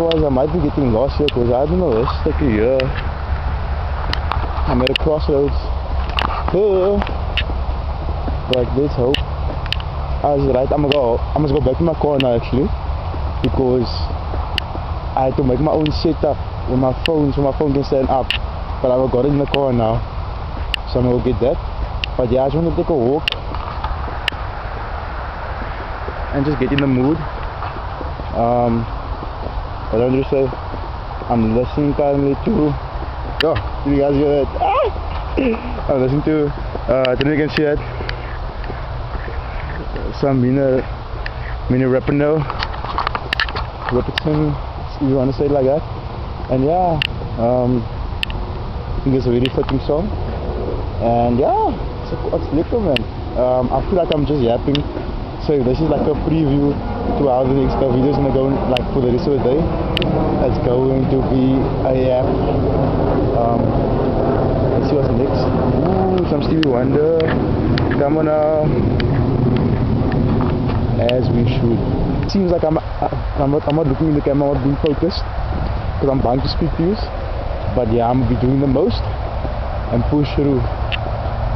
I might be getting lost here because I don't know this like here. I'm at a crossroads. Like let's hope. I was right. I must go back to my car now actually because I had to make my own setup with my phone so my phone can stand up. But I've got it in the car now, so I'm gonna go get that. But yeah, I just want to take a walk and just get in the mood. I don't just say I'm listening currently to. Oh, you guys hear that? I'm listening to. I don't know if you can see that. Some mini rapper now. Robertson, if you want to say it like that. And yeah, I think it's a really fitting song. And yeah, it's liquor, man. I feel like I'm just yapping. So this is like a preview to how the next video is gonna go, like for the rest of the day. It's going to be a yap. Let's see what's next. Ooh, some Stevie Wonder. Come on now. As we should. Seems like I'm not looking in the camera, I'm not being focused because I'm bound to speak to you. But yeah, I'm gonna be doing the most and push through.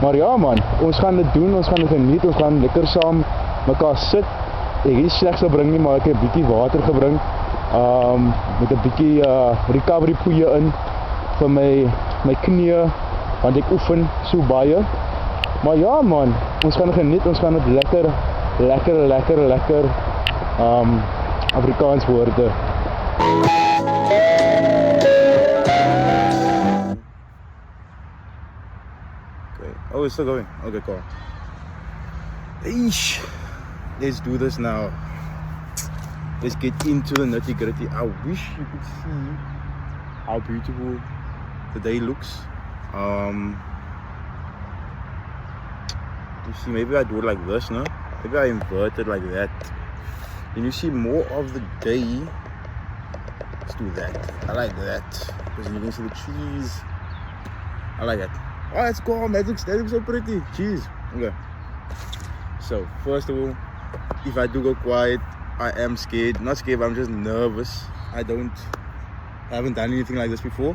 Maar ja man, ons gaan dit doen, ons gaan dit geniet, ons gaan lekker saam mekaar sit. Ek het nie slegs gebring nie, maar ek het 'n bietjie water gebring. Met 'n bietjie recovery poeier in vir my knieë want ek oefen so baie. Maar ja man, ons gaan geniet, ons gaan dit lekker Afrikaans woorde. Okay. Oh, it's still going. Okay, cool. Eesh. Let's do this now. Let's get into the nitty-gritty. I wish you could see how beautiful the day looks. You see, maybe I do it like this, no? Maybe I invert it like that. Then you see more of the day. Let's do that. I like that. Because you can see the trees. I like that. Oh, let's go. That looks so pretty. Jeez. Okay. So, first of all, if I do go quiet, I am scared. Not scared, but I'm just nervous. I haven't done anything like this before,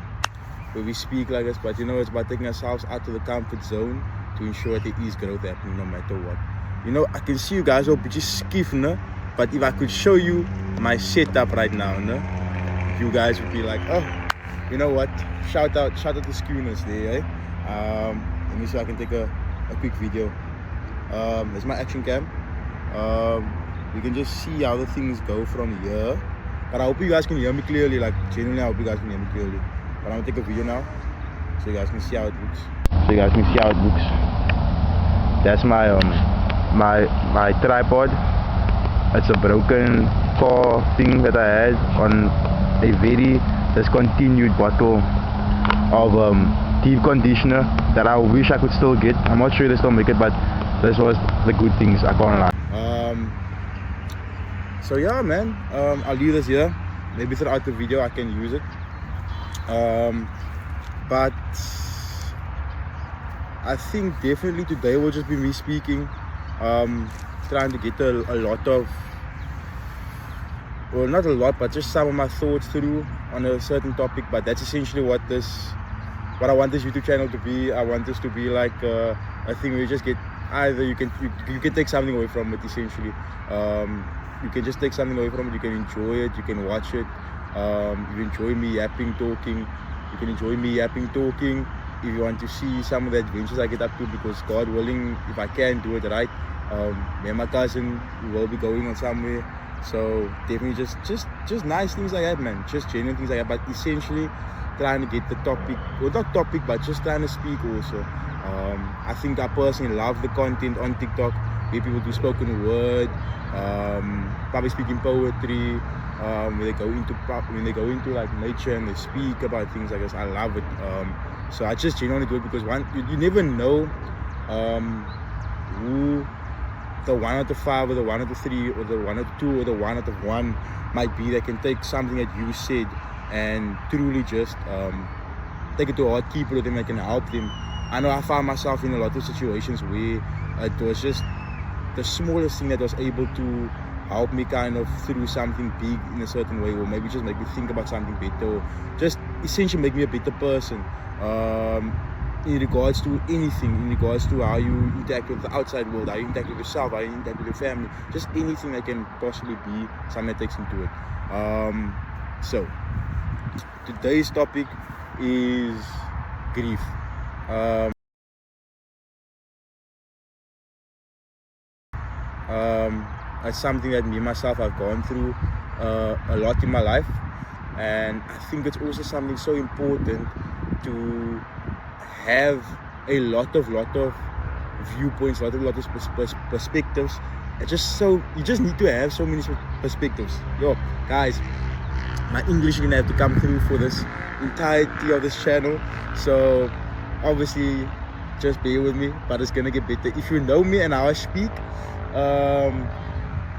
where we speak like this. But you know, it's about taking ourselves out of the comfort zone to ensure that there is growth happening no matter what. You know, I can see you guys all just skiff, no? But if I could show you my setup right now, no? You guys would be like, oh, you know what? Shout out to Schooners there, eh? Let me see if I can take a quick video. There's my action cam. You can just see how the things go from here. But I hope you guys can hear me clearly. Like, genuinely, I hope you guys can hear me clearly. But I'm gonna take a video now, so you guys can see how it looks. That's my my tripod. It's a broken car thing that I had on a very discontinued bottle of deep conditioner that I wish I could still get. I'm not sure they still make it, but this was the good things, I can't lie. So yeah man, I'll leave this here. Maybe throughout the video I can use it. But I think definitely today will just be me speaking, trying to get a lot of, well not a lot, but just some of my thoughts through on a certain topic. But that's essentially what I want this YouTube channel to be. I want this to be like a thing where you just get, either you can take something away from it essentially. You can just take something away from it, you can enjoy it, you can watch it. You enjoy me yapping, talking, you can enjoy me yapping, talking. If you want to see some of the adventures I get up to, because God willing, if I can do it right, me and my cousin will be going on somewhere. So definitely just nice things like that, man. Just genuine things like that. But essentially trying to get the topic, well not topic, but just trying to speak also. I think I personally love the content on TikTok where people do spoken word, probably speaking poetry, when they go into like nature and they speak about things like this. I love it. So I just genuinely do it because you never know who the 1 out of 5 or the 1 out of 3 or the 1 out of 2 or the 1 out of 1 might be that can take something that you said and truly just take it to heart, keep it with them, and can help them. I know I found myself in a lot of situations where it was just the smallest thing that was able to help me kind of through something big in a certain way, or maybe just make me think about something better, or just essentially make me a better person. In regards to anything, in regards to how you interact with the outside world, how you interact with yourself, how you interact with your family, just anything that can possibly be something that takes into it. So today's topic is grief. It's something that me myself have gone through a lot in my life, and I think it's also something so important to have a lot of viewpoints, lot of perspectives. It's just so you just need to have so many perspectives. Yo, guys, my English is gonna have to come through for this entirety of this channel, so obviously just bear with me, but it's gonna get better. If you know me and how I speak,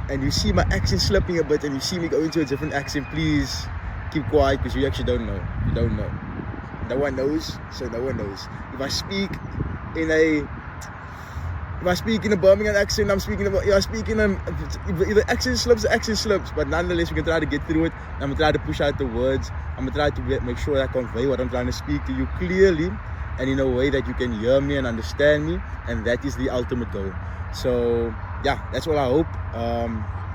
and you see my accent slipping a bit and you see me go into a different accent, please keep quiet, because you actually don't know. You don't know. No one knows, so no one knows. If I speak in a Birmingham accent, if the accent slips, but nonetheless we can try to get through it. I'm gonna try to push out the words. I'm gonna try to make sure I convey what I'm trying to speak to you clearly and in a way that you can hear me and understand me, and that is the ultimate goal. So yeah, that's what I hope.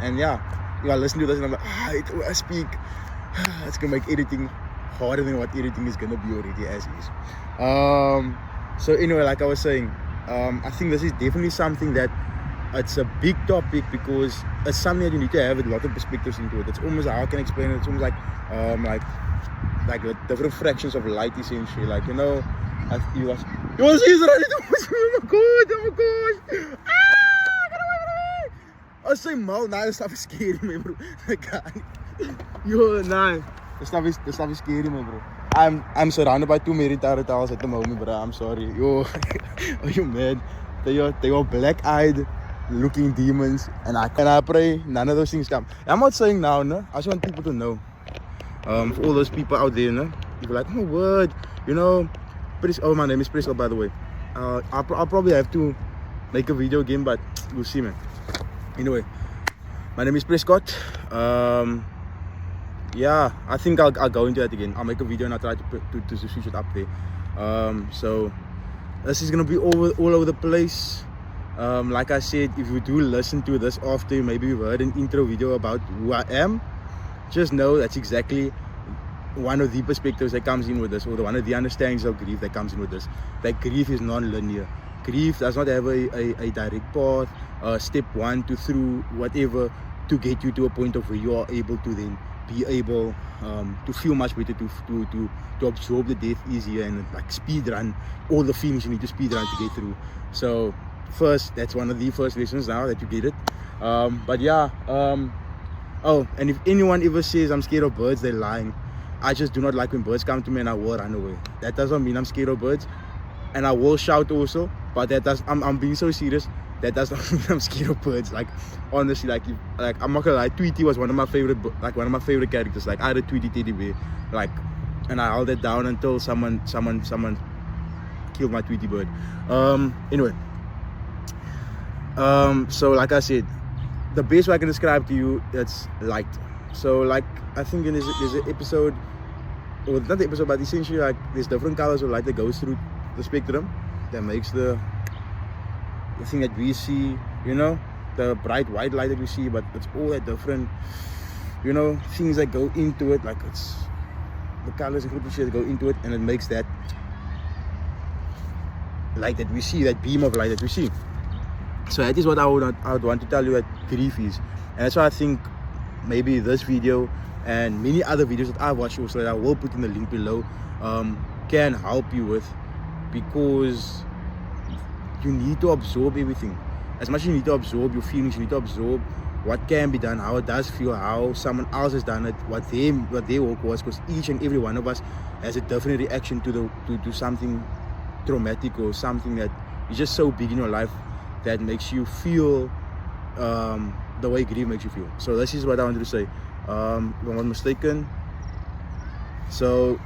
And yeah, if I listen to this and I'm like, I speak, it's gonna make editing harder than what editing is gonna be already as is. So anyway, like I was saying, I think this is definitely something that it's a big topic, because it's something that you need to have a lot of perspectives into it. It's almost, how I can explain it, it's almost like the different fractions of light, essentially. Like, you know, you was running towards me. Oh my gosh. I was saying, man, nah, this stuff is scary, me, bro. Yo, nah, this stuff is scary, me, bro. I'm surrounded by 2 military towels at the moment, bro. I'm sorry. Yo, are you mad? They are black-eyed looking demons, and I pray none of those things come. I'm not saying now, no. I just want people to know. For all those people out there, no, people like, oh my word, you know, my name is Prescott, by the way. I'll probably have to make a video again, but we'll see, man. Anyway, my name is Prescott. Yeah, I think I'll go into that again. I'll make a video and I'll try to switch it up there. So this is gonna be all over the place. Like I said, if you do listen to this after maybe you've heard an intro video about who I am, just know that's exactly one of the perspectives that comes in with this, or one of the understandings of grief that comes in with this. That grief is non-linear. Grief does not have a direct path, step 1 to through whatever, to get you to a point of where you are able to then be able to feel much better, to absorb the death easier, and like speed run all the feelings you need to speed run to get through. So first, that's one of the first lessons now that you get it. But yeah, oh, and if anyone ever says I'm scared of birds, they're lying. I just do not like when birds come to me and I will run away. That doesn't mean I'm scared of birds, and I will shout also, but that does, I'm being so serious, that does not mean I'm scared of birds. Like honestly, like I'm not gonna lie, Tweety was one of my favorite characters. Like I had a Tweety teddy bear, like, and I held it down until someone killed my Tweety bird. Anyway, so like I said, the best way I can describe to you, it's light. So like, I think there's an episode, or not the episode, but essentially like there's different colors of light that goes through the spectrum that makes the thing that we see, you know, the bright white light that we see, but it's all that different, you know, things that go into it. Like it's the colors and frequencies that go into it, and it makes that light that we see, that beam of light that we see. So that is what I would want to tell you that grief is. And that's why I think maybe this video and many other videos that I've watched also, that I will put in the link below, can help you with, because you need to absorb everything. As much as you need to absorb your feelings, you need to absorb what can be done, how it does feel, how someone else has done it, what their work was, because each and every one of us has a different reaction to something traumatic, or something that is just so big in your life that makes you feel the way grief makes you feel. So this is what I wanted to say. If I'm not mistaken. So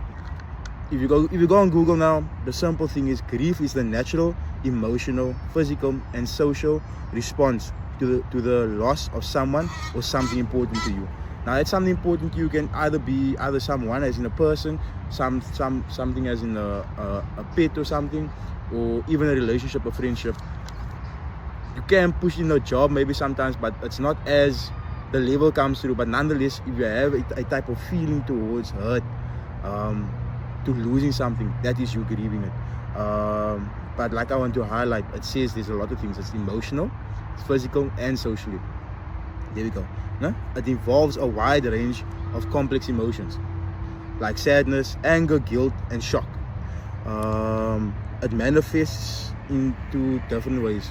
if you go on Google now, the simple thing is, grief is the natural, emotional, physical, and social response to the loss of someone or something important to you. Now, that something important to you can either be someone, as in a person, something as in a pet or something, or even a relationship, a friendship. You can push in a job maybe sometimes, but it's not as the level comes through. But nonetheless, if you have a type of feeling towards hurt, to losing something, that is you grieving it. But like I want to highlight, it says there's a lot of things. It's emotional, it's physical, and socially. There we go. No? It involves a wide range of complex emotions like sadness, anger, guilt, and shock. It manifests into different ways.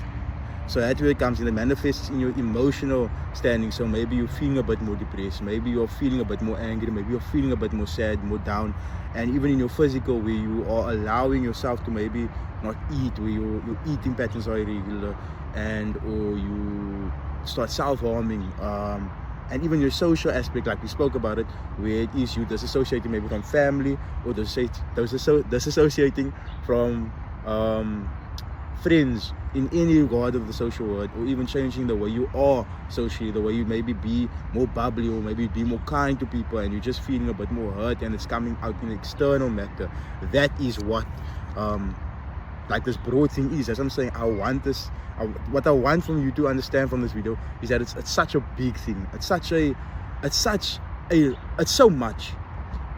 So that's where it comes in. It manifests in your emotional standing. So maybe you're feeling a bit more depressed, maybe you're feeling a bit more angry, maybe you're feeling a bit more sad, more down. And even in your physical, where you are allowing yourself to maybe not eat, where your eating patterns are irregular, or you start self-harming. And even your social aspect, like we spoke about it, where it is you disassociating maybe from family, or disassociating from friends in any regard of the social world, or even changing the way you are socially, the way you maybe be more bubbly, or maybe be more kind to people, and you're just feeling a bit more hurt, and it's coming out in external matter. That is what like this broad thing is. As I'm saying, what I want from you to understand from this video is that it's such a big thing. It's so much.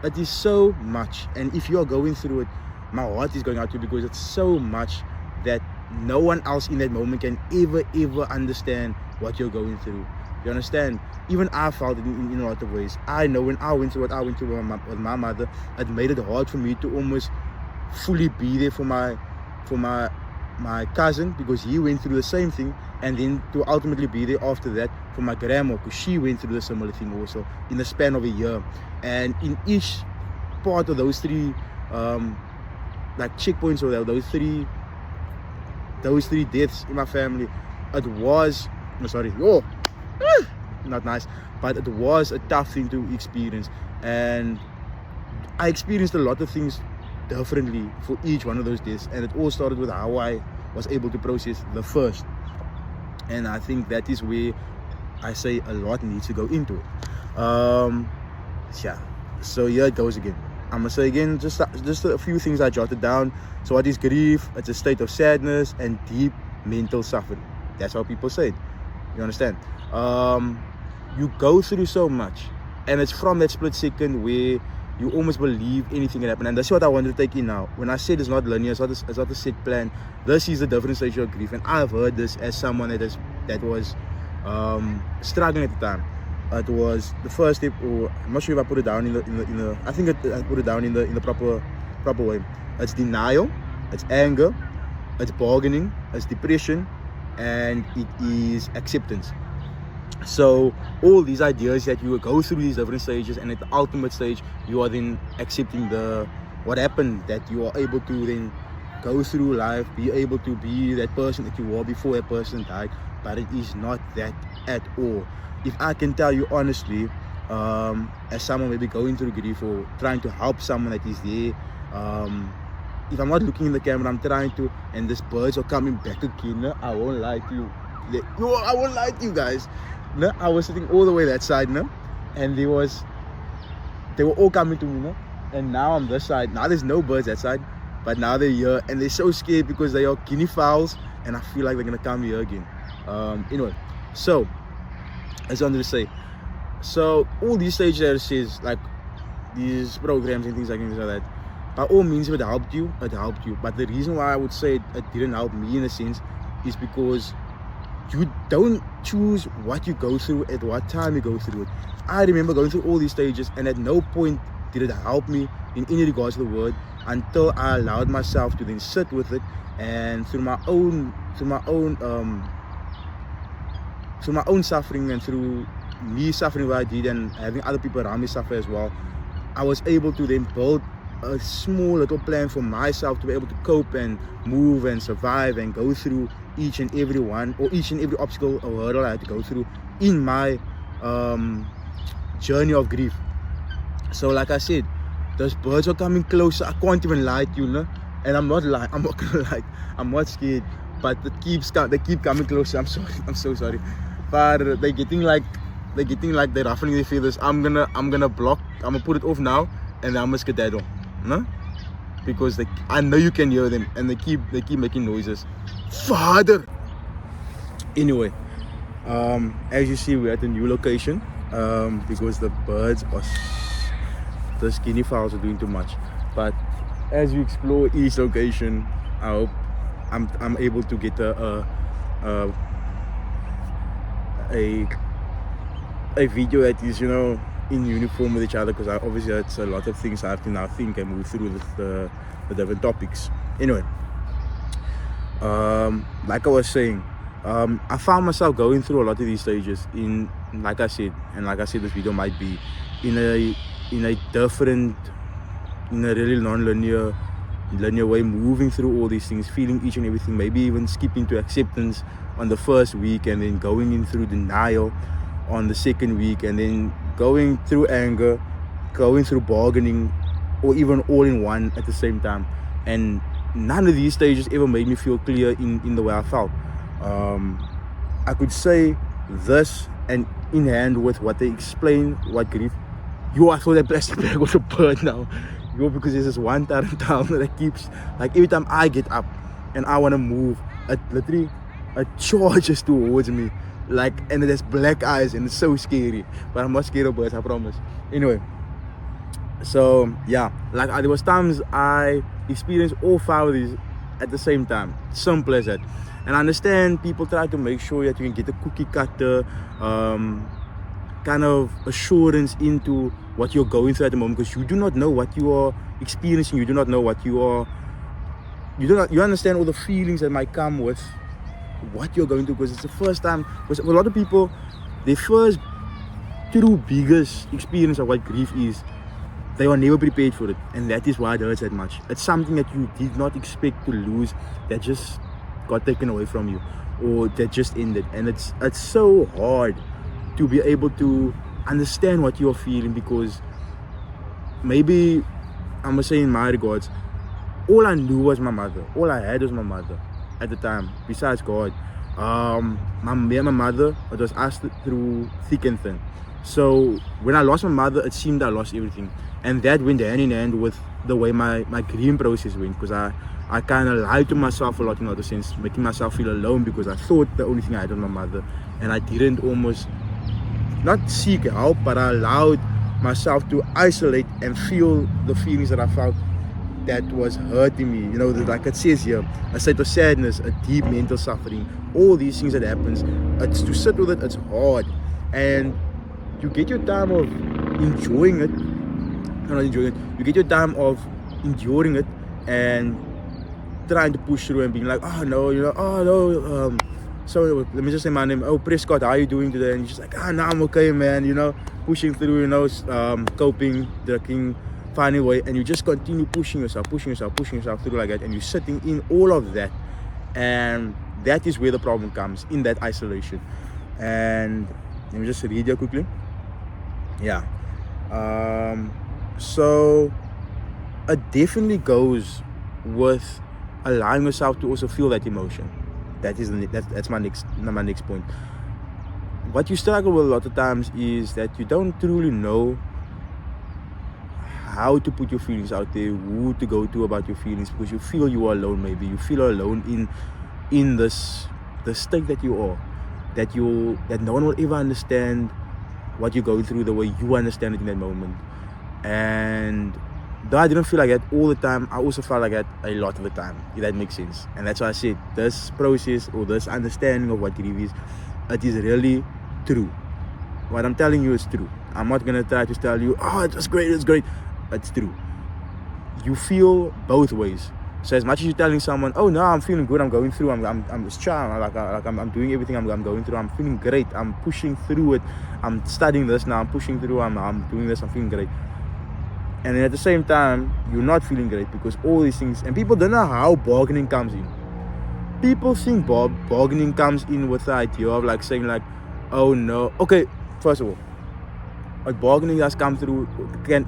It is so much. And if you are going through it, my heart is going out to you, because it's so much that no one else in that moment can ever understand what you're going through. You understand? Even I felt it in a lot of ways. I know when I went through what I went through with my mother, it made it hard for me to almost fully be there for my cousin, because he went through the same thing, and then to ultimately be there after that for my grandma, because she went through the similar thing also in the span of a year. And in each part of those three like checkpoints, or those three deaths in my family, it was not nice, but it was a tough thing to experience. And I experienced a lot of things differently for each one of those days, and it all started with how I was able to process the first. And I think that is where I say a lot needs to go into it. Yeah, so here it goes again. I'm gonna say again just a few things I jotted down. So what is grief? It's a state of sadness and deep mental suffering. That's how people say it. You understand? You go through so much, and it's from that split second where you almost believe anything can happen. And that's what I want to take in now. When I said it's not linear, it's not a set plan. This is a different stage of grief, and I've heard this as someone that was struggling at the time. It was the first step, or I'm not sure if I put it down in the I think I put it down in the proper way. It's denial, it's anger, it's bargaining, it's depression, and it is acceptance. So all these ideas that you will go through these different stages, and at the ultimate stage you are then accepting what happened, that you are able to then go through life, be able to be that person that you were before that person died. But it is not that at all. If I can tell you honestly, as someone maybe going through grief or trying to help someone that is there, if I'm not looking in the camera, I'm trying to, and these birds are coming back again. No? I won't lie to you. I won't lie to you guys. No? I was sitting all the way that side, no? And they were all coming to me, no? And now I'm this side. Now there's no birds that side, but now they're here, and they're so scared because they are guinea fowls, and I feel like they're gonna come here again. Anyway, so I just wanted to say, so all these stages that it says, like these programs and things like that, by all means, if it helped you, it helped you. But the reason why I would say it didn't help me in a sense is because you don't choose what you go through at what time you go through it. I remember going through all these stages, and at no point did it help me in any regards to the word until I allowed myself to then sit with it, and through my own suffering, and through me suffering what I did, and having other people around me suffer as well, I was able to then build a small little plan for myself to be able to cope and move and survive and go through each and every one, or each and every obstacle or hurdle I had to go through in my journey of grief. So like I said, those birds are coming closer. I can't even lie to you, no? And I'm not lying. I'm not gonna lie. I'm not scared. but they keep coming closer. I'm sorry, I'm so sorry. But they're getting like they're ruffling their feathers. I'm gonna block. I'm gonna put it off now, and I'm gonna skedaddle, no? Because I know you can hear them, and they keep making noises. Father. Anyway, as you see, we're at a new location because the birds are the skinny fowls are doing too much. But as we explore each location, I hope I'm able to get a video that is, you know, in uniform with each other, because obviously it's a lot of things I have to now think and move through the different topics. Anyway, like I was saying, I found myself going through a lot of these stages in, like I said, this video might be in a different, in a really non-linear way, moving through all these things, feeling each and everything, maybe even skipping to acceptance on the first week, and then going in through denial on the second week, and then going through anger, going through bargaining, or even all in one at the same time. And none of these stages ever made me feel clear in the way I felt. I could say this, and in hand with what they explain, what grief. I thought that plastic bag was a bird now. Because there's this one town that keeps, like, every time I get up and I want to move, it literally charges towards me, like, and it has black eyes, and it's so scary. But I'm not scared of birds, I promise. Anyway, so yeah, like, there was times I experienced all 5 of these at the same time. Simple as that. And I understand people try to make sure that you can get a cookie cutter kind of assurance into what you're going through at the moment, because you do not know what you are experiencing. You do not know what you understand all the feelings that might come with what you're going through, because it's the first time. Because a lot of people, their first true biggest experience of what grief is, they are never prepared for it, and that is why it hurts that much. It's something that you did not expect to lose, that just got taken away from you, or that just ended. And it's so hard to be able to understand what you're feeling, because maybe, I'm gonna say in my regards, all I knew was my mother. All I had was my mother at the time, besides God. Me and my mother, it was us through thick and thin. So when I lost my mother, it seemed I lost everything, and that went hand in hand with the way my grieving process went, because I kind of lied to myself a lot, in other sense, making myself feel alone, because I thought the only thing I had was my mother, and I didn't almost not seek help, but I allowed myself to isolate and feel the feelings that I felt that was hurting me. You know, like it says here, a state of sadness, a deep mental suffering, all these things that happens. It's to sit with it, it's hard, and you get your time of enjoying it. Not enjoying it. You get your time of enduring it and trying to push through and being like, oh no, you know, oh no. So let me just say my name. Oh, Prescott, how are you doing today? And you're just like, no, I'm okay, man. You know, pushing through, you know, coping, drinking, finding a way, and you just continue pushing yourself through like that, and you're sitting in all of that, and that is where the problem comes, in that isolation. And let me just read here quickly. Yeah. So it definitely goes with allowing yourself to also feel that emotion. That's my next point. What you struggle with a lot of times is that you don't truly know how to put your feelings out there, who to go to about your feelings, because you feel you are alone. Maybe you feel alone in the state that you are, that no one will ever understand what you're going through the way you understand it in that moment. And though I didn't feel like that all the time, I also felt like that a lot of the time, if that makes sense. And that's why I said this process, or this understanding of what grief is, it is really true. What I'm telling you is true. I'm not going to try to tell you, oh, it's great. It's true. You feel both ways. So as much as you're telling someone, oh no, I'm feeling good, I'm going through, I'm just child, I'm doing everything I'm going through, I'm feeling great, I'm pushing through it, I'm studying this now, I'm pushing through, I'm doing this, I'm feeling great. And then at the same time, you're not feeling great, because all these things, and people don't know how bargaining comes in. People think bargaining comes in with the idea of like saying like, oh no, okay, first of all, what bargaining does come through,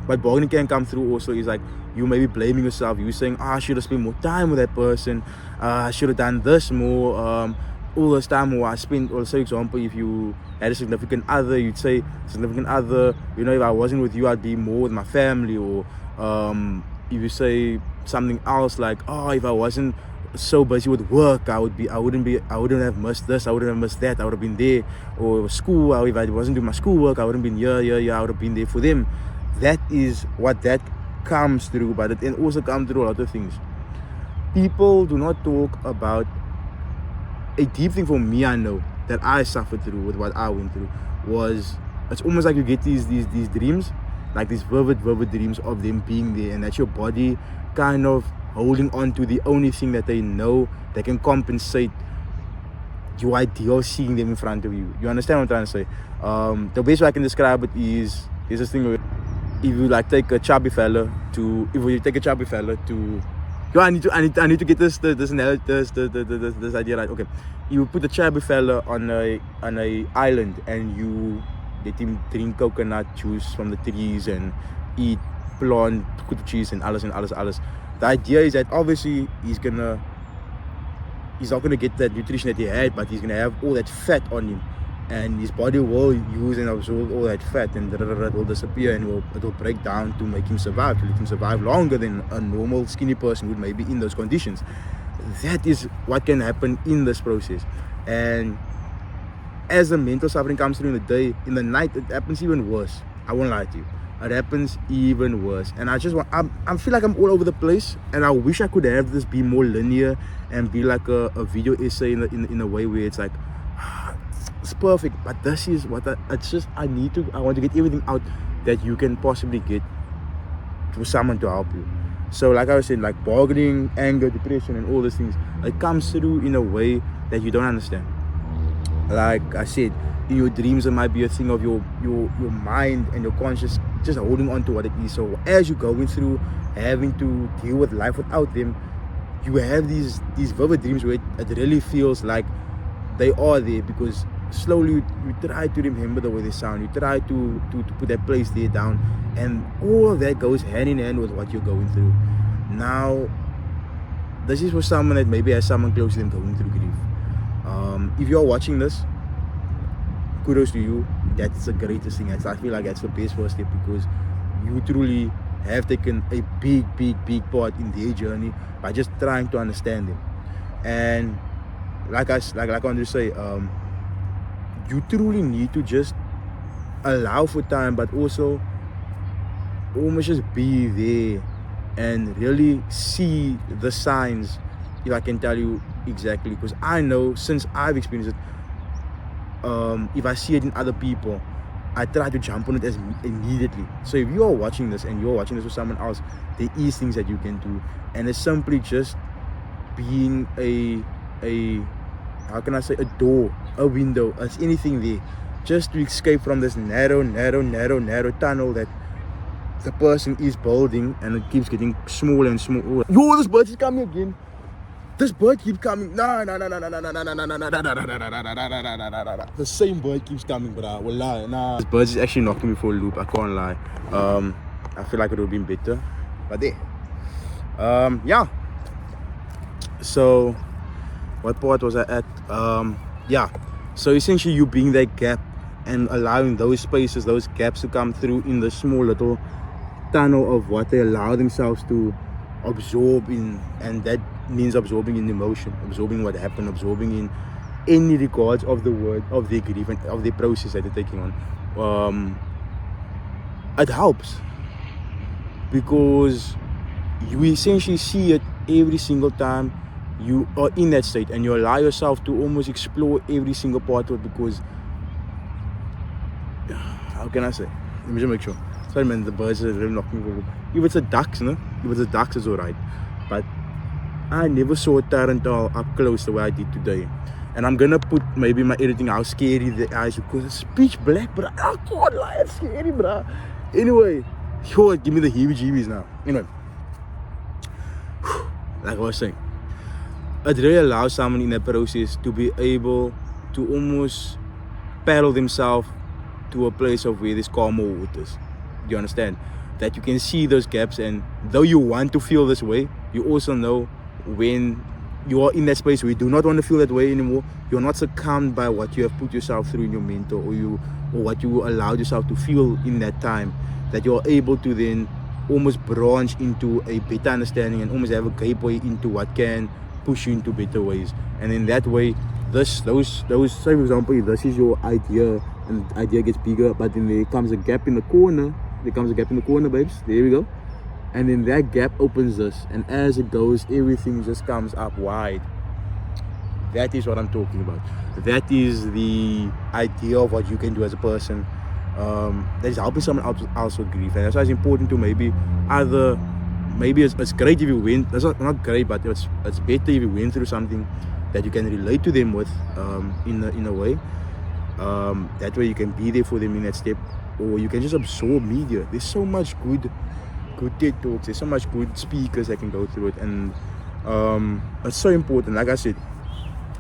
what bargaining can come through also is like you may be blaming yourself. You saying, I should have spent more time with that person. I should have done this more. All this time more I spent, or say example, if you had a significant other, you'd say, significant other, you know, if I wasn't with you, I'd be more with my family. Or if you say something else like, oh, if I wasn't so busy with work, I wouldn't have missed this, I wouldn't have missed that, I would have been there. Or school, or if I wasn't doing my schoolwork, I wouldn't have been here, I would have been there for them. That is what that comes through, but it also comes through a lot of things. People do not talk about a deep thing. For me, I know that I suffered through with what I went through was, it's almost like you get these dreams, like these vivid dreams of them being there, and that's your body kind of holding on to the only thing that they know that can compensate your idea of seeing them in front of you. You understand what I'm trying to say? The best way I can describe it is, there's this thing where if you like take a chubby fella to, I need to get this idea right. Okay, you put a chubby fella on a island and you let him drink coconut juice from the trees and eat plant cheese and alles. The idea is that obviously he's not gonna get that nutrition that he had, but he's gonna have all that fat on him, and his body will use and absorb all that fat, and it will disappear, and it will break down to make him survive, to let him survive longer than a normal skinny person would maybe in those conditions. That is what can happen in this process. And as the mental suffering comes through in the day, in the night, it happens even worse. I won't lie to you. It happens even worse. And I feel like I'm all over the place, and I wish I could have this be more linear and be like a video essay in a way where it's like, it's perfect. But this is what I want to get everything out that you can possibly get for someone to help you. So like I was saying, like bargaining, anger, depression, and all these things, it comes through in a way that you don't understand. Like I said, in your dreams, it might be a thing of your mind and your conscious just holding on to what it is. So as you're going through having to deal with life without them, you have these vivid dreams where it really feels like they are there, because slowly you try to remember the way they sound, you try to put that place there down, and all of that goes hand in hand with what you're going through. Now, this is for someone that maybe has someone close to them going through grief. If you're watching this, kudos to you. That's the greatest thing. I feel like that's the best first step, because you truly have taken a big part in their journey by just trying to understand them. And like I want to say, you truly need to just allow for time, but also almost just be there and really see the signs, if I can tell you exactly, because I know since I've experienced it, if I see it in other people, I try to jump on it as immediately. So if you are watching this and you're watching this with someone else, there is things that you can do, and it's simply just being a how can I say, a door, a window, as anything there, just to escape from this narrow tunnel that the person is building, and it keeps getting smaller and smaller. Yo, this bird is coming again. This bird keeps coming. No. The same bird keeps coming, bro. Wallah, nah. This bird is actually knocking me for a loop. I can't lie. I feel like it would have been better, but there. Yeah. So, what part was I at? Yeah. So essentially, you being that gap and allowing those spaces, those gaps to come through in the small little tunnel of what they allow themselves to absorb in, and that means absorbing in emotion, absorbing what happened, absorbing in any regards of the word, of their grief, and of their process that they're taking on. It helps, because you essentially see it every single time you are in that state, and you allow yourself to almost explore every single part of it, because how can I say? Let me just make sure. Sorry man, the birds are really knocking me over. If it's a ducks, no? If it's a ducks, it's alright. But I never saw a tarantula up close the way I did today. And I'm gonna put maybe my editing how scary the eyes, because it's pitch black, but I can't lie, it's scary, bro. Anyway, yo, give me the heebie-jeebies now. Anyway, like I was saying, it really allows someone in that process to be able to almost paddle themselves to a place of where there's calmer waters. You understand? That you can see those gaps, and though you want to feel this way, you also know when you are in that space where you do not want to feel that way anymore, you're not succumbed by what you have put yourself through in your mental, or what you allowed yourself to feel in that time, that you're able to then almost branch into a better understanding and almost have a gateway into what can push you into better ways. And in that way, those say for example, this is your idea, and the idea gets bigger, but then there comes a gap in the corner. Babes. There we go. And then that gap opens this, and as it goes, everything just comes up wide. That is what I'm talking about. That is the idea of what you can do as a person. That is helping someone else with grief. And that's why it's important to maybe it's great if you win. That's not great, but it's better if you win through something that you can relate to them with in a way. That way you can be there for them in that step, or you can just absorb media. There's so much good TED Talks, there's so much good speakers that can go through it, and it's so important. Like I said,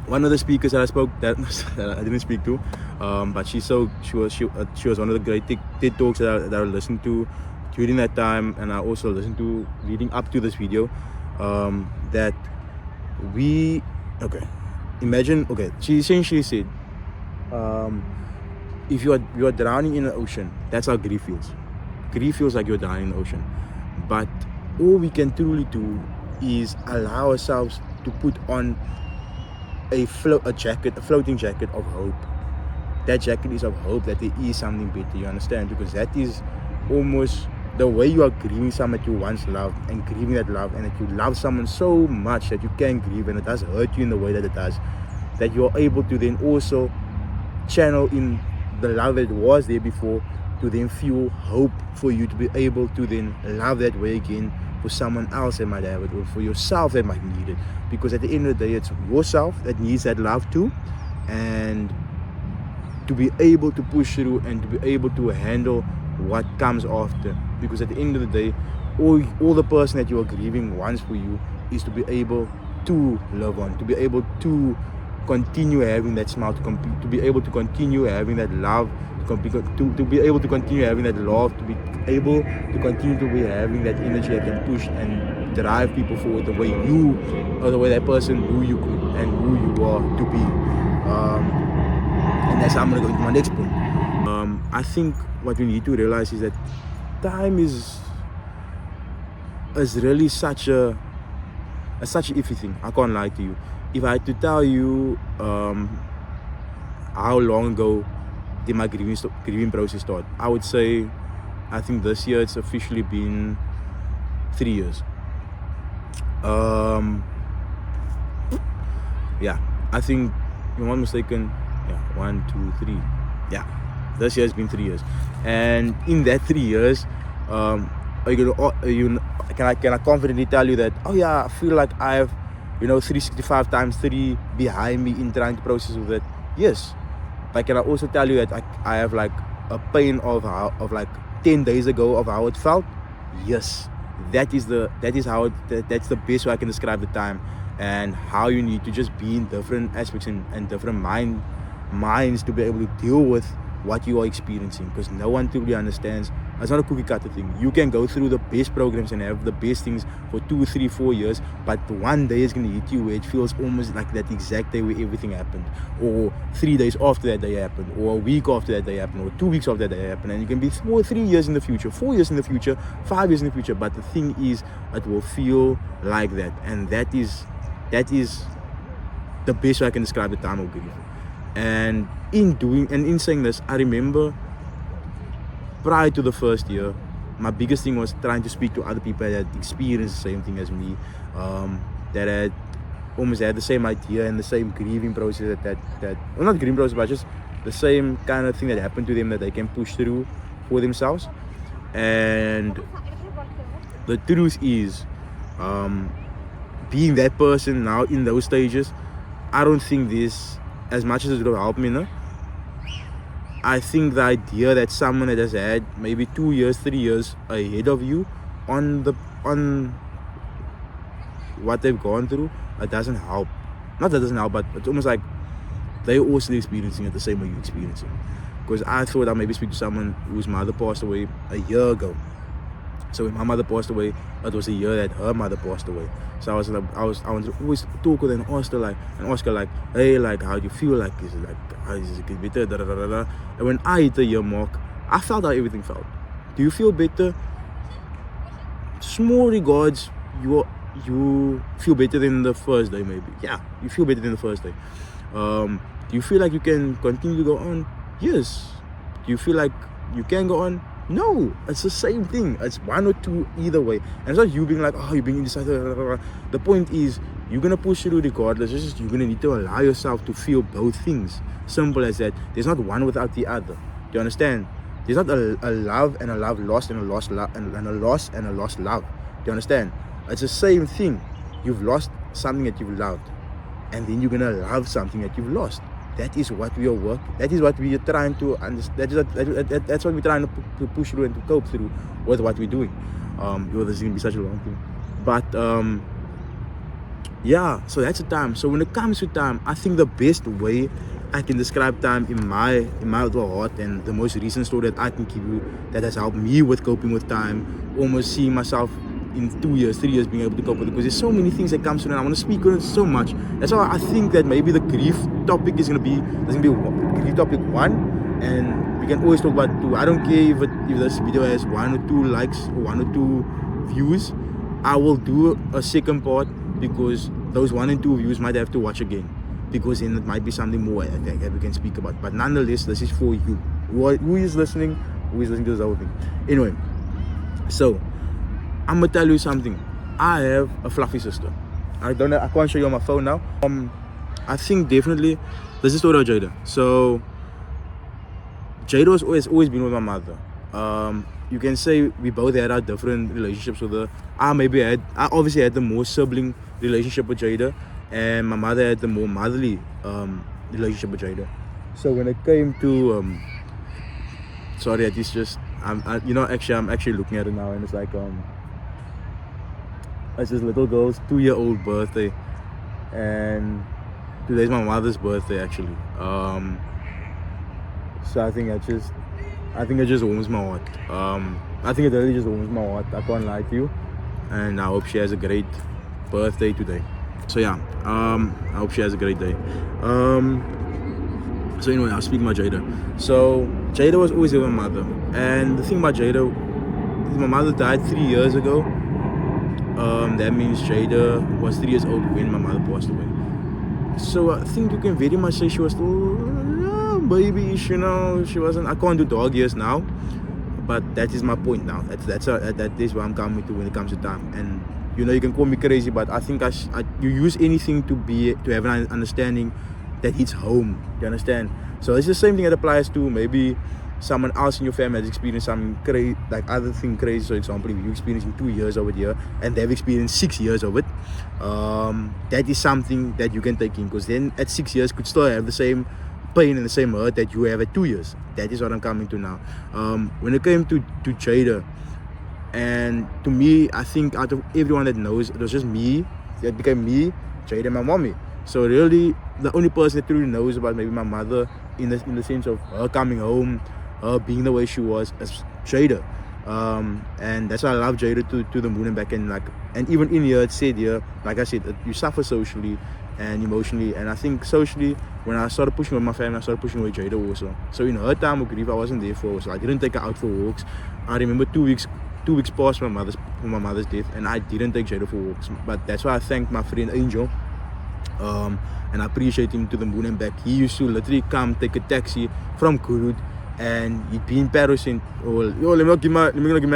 one of the speakers that I spoke that I didn't speak to, but she was one of the great TED Talks that I listened to during that time, and I also listened to leading up to this video. She essentially said, if you are drowning in the ocean, that's how grief feels. Grief feels like you're drowning in the ocean. But all we can truly do is allow ourselves to put on a floating jacket of hope. That jacket is of hope that there is something better, you understand? Because that is almost the way you are grieving someone that you once loved, and grieving that love, and that you love someone so much that you can grieve, and it does hurt you in the way that it does, that you are able to then also channel in the love that was there before, to then fuel hope for you to be able to then love that way again for someone else that might have it, or for yourself that might need it. Because at the end of the day, it's yourself that needs that love too, and to be able to push through and to be able to handle what comes after. Because at the end of the day, all the person that you are grieving wants for you is to be able to love on, to be able to continue having that smile, to be able to continue having that love, to be able to continue having that love, to be able to continue to be having that energy that can push and drive people forward the way you, or the way that person who you could and who you are to be. And that's how I'm going to go into my next point. I think what we need to realize is that time is really such an iffy thing. I can't lie to you. If I had to tell you how long ago did my grieving process start, I would say, I think this year it's officially been 3 years. I think, if I'm not mistaken, 1, 2, 3. This year has been 3 years, and in that 3 years, can I confidently tell you that, I feel like I have 365 times 3 behind me in trying to process with it? Yes. But can I also tell you that I have like a pain of like 10 days ago of how it felt? Yes. That's the best way I can describe the time, and how you need to just be in different aspects and different minds to be able to deal with what you are experiencing, because no one truly understands. It's not a cookie cutter thing. You can go through the best programs and have the best things for 2, 3, 4 years, but one day is going to hit you where it feels almost like that exact day where everything happened, or 3 days after that day happened, or a week after that day happened, or 2 weeks after that day happened. And you can be 3 years in the future, 4 years in the future, 5 years in the future, but the thing is, it will feel like that. And that is the best way I can describe the time of grief. And in saying this, I remember prior to the first year, my biggest thing was trying to speak to other people that had experienced the same thing as me, that had almost had the same idea and the same grieving process well, not grieving process, but just the same kind of thing that happened to them that they can push through for themselves. And the truth is, being that person now in those stages, I don't think this, as much as it would have helped me, I think the idea that someone that has had maybe 2 years, 3 years ahead of you on what they've gone through, it doesn't help. Not that it doesn't help, but it's almost like they're also experiencing it the same way you're experiencing. because I thought I'd maybe speak to someone whose mother passed away a year ago. So when my mother passed away, it was a year that her mother passed away. So I wanted to always talk with her and ask her like, hey, like, how do you feel? Like, is it like, how is it better? Da, da, da, da, da. And when I hit the year mark, I felt how everything felt. Do you feel better? Small regards, you feel better than the first day, maybe. Yeah, you feel better than the first day. Do you feel like you can continue to go on? Yes. Do you feel like you can go on? No. It's the same thing. It's one or two either way. And it's not you being like, oh, you're being indecisive. The point is, you're going to push through regardless. It's just you're going to need to allow yourself to feel both things. Simple as that. There's not one without the other. Do you understand? There's not a love and a love lost and a lost love and a loss and a lost love. Do you understand? It's the same thing. You've lost something that you've loved, and then you're gonna love something that you've lost. That is what we are working. That is what we are trying to understand. That's what we're trying to push through and to cope through with what we're doing. This is gonna be such a long thing, but yeah. So that's the time. So when it comes to time, I think the best way I can describe time in my little heart, and the most recent story that I can give you that has helped me with coping with time, almost seeing myself in 2 years, 3 years being able to cope with it, because there's so many things that come through and I want to speak on it so much. That's why I think that maybe the grief topic is going to be, there's going to be grief topic 1, and we can always talk about 2. I don't care if this video has 1 or 2 likes or 1 or 2 views. I will do a second part, because those 1 and 2 views might have to watch again, because then it might be something more that we can speak about. But nonetheless, this is for you. Who is listening to this whole thing? Anyway, so I'm gonna tell you something. I have a fluffy sister. I can't show you on my phone now. I think definitely this is the story of Jada. So Jada has always been with my mother. You can say we both had our different relationships with her. I obviously had the more sibling relationship with Jada, and my mother had the more motherly relationship with Jada. So when it came to sorry, it's just I'm actually looking at it now, and it's like it's this little girl's 2-year-old birthday, and today's my mother's birthday actually. So I think it just warms my heart. I think it really just warms my heart. I can't lie to you, and I hope she has a great birthday today. So yeah, I hope she has a great day. So anyway, I'll speak about Jada. So Jada was always with my mother, and the thing about Jada, my mother died 3 years ago. That means Jada was 3 years old when my mother passed away. So I think you can very much say she was still babyish, she wasn't. I can't do dog years now, but that is my point now. That is where I'm coming to when it comes to time. And you can call me crazy, but I think you use anything to have an understanding that hits home. You understand? So it's the same thing that applies to maybe someone else in your family has experienced something crazy, like other thing crazy. So example, if you're experiencing 2 years over here and they've experienced 6 years of it, that is something that you can take in, because then at 6 years could still have the same pain and the same hurt that you have at 2 years. That is what I'm coming to now. When it came to Jada, and to me, I think out of everyone that knows, it was just me. It became me, Jada, and my mommy. So really, the only person that truly knows about maybe my mother in the sense of her coming home, her being the way she was, is Jada. And that's why I love Jada to the moon and back. And even in here, it said here, like I said, you suffer socially and emotionally. And I think socially, when I started pushing with my family, I started pushing with Jada also. So in her time of grief, I wasn't there for her. So I didn't take her out for walks. I remember 2 weeks passed from my mother's death, and I didn't take Jada for walks. But that's why I thank my friend Angel, and I appreciate him to the moon and back. He used to literally come take a taxi from Kurut, and he'd be in Paris and let me not give my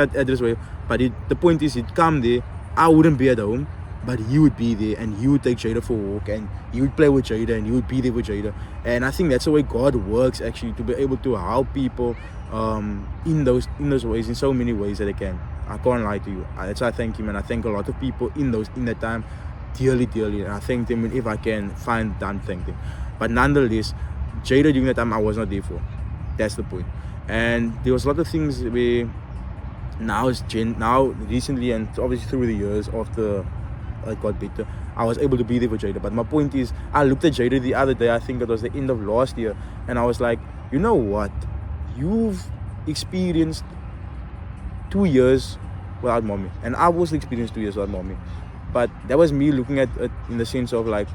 address away. But the point is, he'd come there. I wouldn't be at home, but he would be there, and he would take Jada for a walk, and he would play with Jada, and he would be there with Jada. And I think that's the way God works, actually, to be able to help people in those ways, in so many ways that they can. I can't lie to you. That's why I thank him, and I thank a lot of people in that time dearly, and I thank them, and if I can find time, thank them. But nonetheless, Jada during that time I was not there for. That's the point. And there was a lot of things where now recently, and obviously through the years after I got better, I was able to be there for Jada. But my point is, I looked at Jada the other day, I think it was the end of last year, and I was like, you know what? you've experienced 2 years without mommy, and I've also experienced 2 years without mommy, but that was me looking at it in the sense of like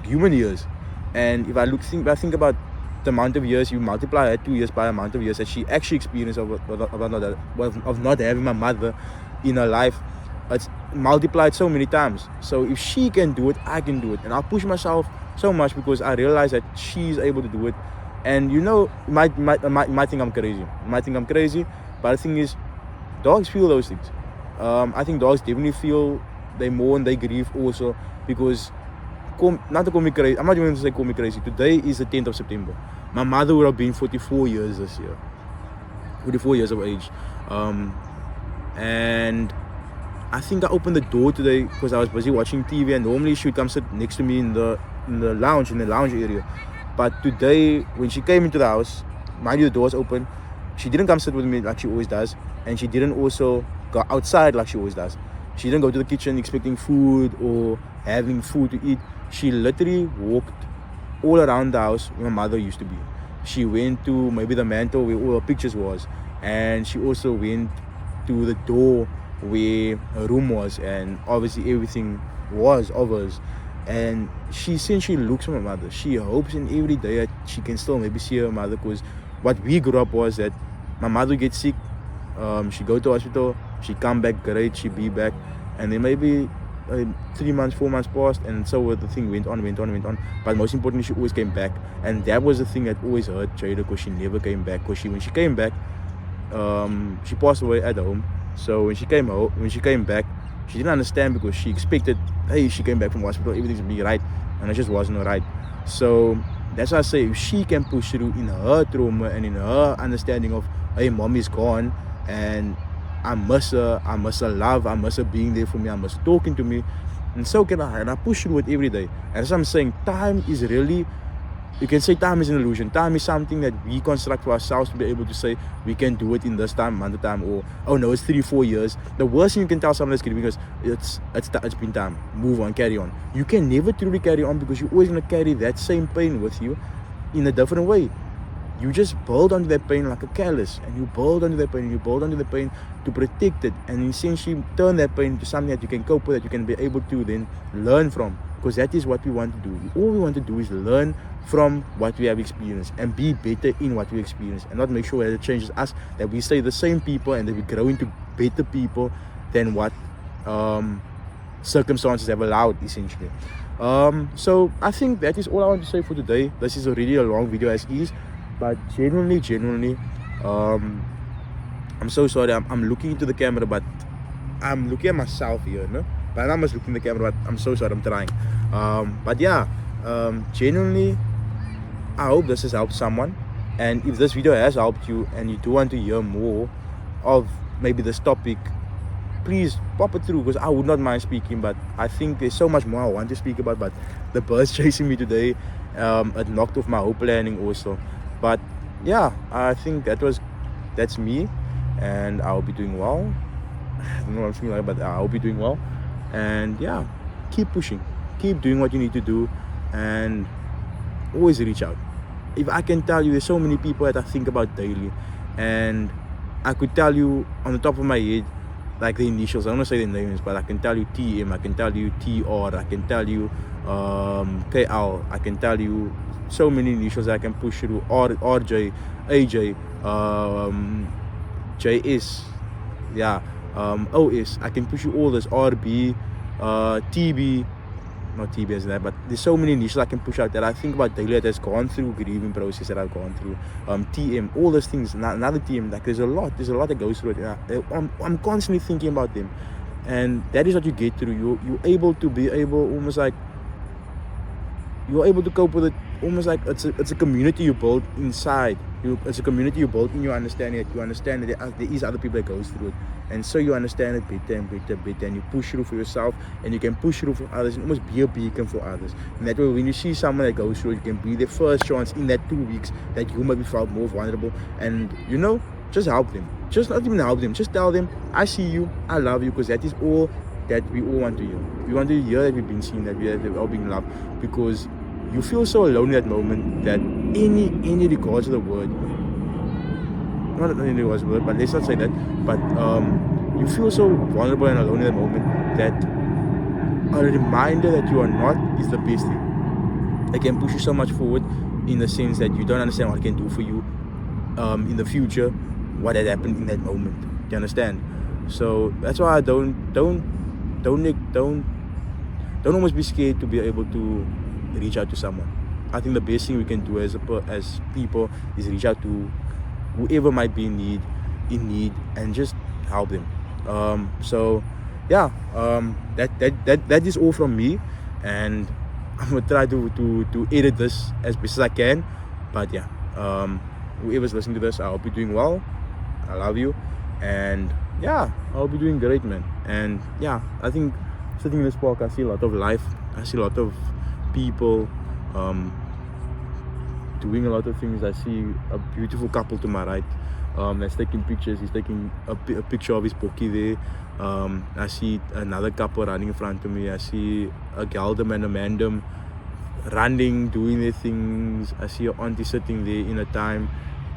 human years. And if I think about the amount of years, you multiply that 2 years by the amount of years that she actually experienced of not having my mother in her life, it's multiplied so many times. So if she can do it, I can do it. And I'll push myself so much because I realize that she's able to do it. And you might think I'm crazy, but the thing is, dogs feel those things. I think dogs definitely feel, they mourn, they grieve also, because not to call me crazy, I'm not even going to say call me crazy. Today is the 10th of September. My mother would have been 44 years this year, 44 years of age. And I think I opened the door today because I was busy watching TV, and normally she would come sit next to me in the lounge area. But today, when she came into the house, mind you, the door was open. She didn't come sit with me like she always does, and she didn't also go outside like she always does. She didn't go to the kitchen expecting food or having food to eat. She literally walked all around the house where my mother used to be. She went to maybe the mantle where all her pictures was, and she also went to the door where her room was, and obviously everything was of hers. And since she looks for my mother, she hopes in every day that she can still maybe see her mother, because what we grew up was that my mother gets sick, she go to hospital, she come back great, she be back, and then maybe 3 months, 4 months passed, and so the thing went on. But most importantly, she always came back, and that was the thing that always hurt Jada, because she never came back. Because when she came back, she passed away at home. So when she came back, she didn't understand, because she expected, hey, she came back from hospital, everything's gonna be right, and it just wasn't right. So that's why I say, if she can push through in her trauma and in her understanding of, hey, mom is gone, and I miss her love, I miss her being there for me, I miss her talking to me, and so can I. And I push through it every day. And as I'm saying, time is really, you can say time is an illusion. Time is something that we construct for ourselves to be able to say we can do it in this time, amount of time, or oh no, it's 3-4 years. The worst thing you can tell someone that's grieving is it's been time. Move on, carry on. You can never truly carry on, because you're always gonna carry that same pain with you in a different way. You just build onto that pain like a callus, and you build onto that pain, and you build onto the pain to protect it, and essentially turn that pain into something that you can cope with, that you can be able to then learn from. Because that is what we want to do. All we want to do is learn from what we have experienced and be better in what we experience, and not make sure that it changes us, that we stay the same people and that we grow into better people than what circumstances have allowed, essentially. So I think that is all I want to say for today. This is already a long video as is, but genuinely, I'm so sorry. I'm looking into the camera, but I'm looking at myself here, no? But I'm just looking at the camera, but I'm so sorry, I'm trying. But yeah, genuinely, I hope this has helped someone. And if this video has helped you and you do want to hear more of maybe this topic, please pop it through, because I would not mind speaking. But I think there's so much more I want to speak about, but the birds chasing me today, it knocked off my whole planning also. But yeah, I think that's me, and I'll be doing well. I don't know what I'm feeling like, but I'll be doing well. And yeah, keep pushing, keep doing what you need to do, and always reach out. If I can tell you, there's so many people that I think about daily, and I could tell you on the top of my head, like the initials, I don't want to say the names, but I can tell you TM, I can tell you TR, I can tell you KL, I can tell you so many initials that I can push through, RJ, AJ, JS, yeah, OS, I can push you all this, RB, TB, not TB as that, but there's so many initials I can push out that I think about daily, that has gone through grieving process that I've gone through, TM, all those things, another TM, like there's a lot that goes through it. I'm constantly thinking about them, and that is what you get through. You're able to be able, almost like, you're able to cope with it, almost like it's a community you build inside. It's a community you build in your understanding, that you understand that there is other people that goes through it, and so you understand it better and better, and you push through for yourself, and you can push through for others, and almost be a beacon for others. And that way, when you see someone that goes through it, you can be their first chance in that 2 weeks that you might be felt more vulnerable, and just help them. Just not even help them, just tell them, I see you, I love you, because that is all that we all want to hear. We want to hear that we've been seen, that we're all being loved, because you feel so alone in that moment that any regards of the word, not any regards of the word, but let's not say that, but you feel so vulnerable and alone in that moment that a reminder that you are not is the best thing. It can push you so much forward, in the sense that you don't understand what it can do for you in the future, what had happened in that moment. Do you understand? So that's why I don't almost be scared to be able to reach out to someone. I think the best thing we can do as people is reach out to whoever might be in need, and just help them. So yeah, that is all from me, and I'm gonna try to edit this as best as I can. But yeah, whoever's listening to this, I hope you're doing well. I love you, and yeah, I hope you're doing great, man. And yeah, I think sitting in this park, I see a lot of life. I see a lot of people doing a lot of things. I see a beautiful couple to my right that's taking pictures. He's taking a picture of his pokey there. I see another couple running in front of me. I see a geldem and a mandem running, doing their things. I see an auntie sitting there in a time,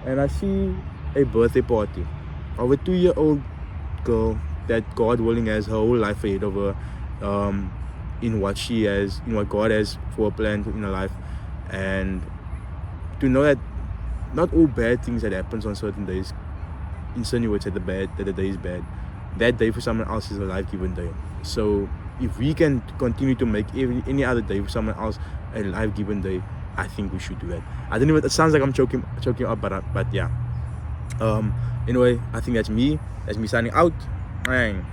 and I see a birthday party of a 2-year-old girl that, God willing, has her whole life ahead of her, in what she has, in what God has for her plan in her life. And to know that not all bad things that happens on certain days insinuates that the day is bad. That day for someone else is a life-given day. So if we can continue to make any other day for someone else a life-given day, I think we should do that. I don't know, it sounds like I'm choking up, but yeah. Anyway, I think that's me signing out. Bang.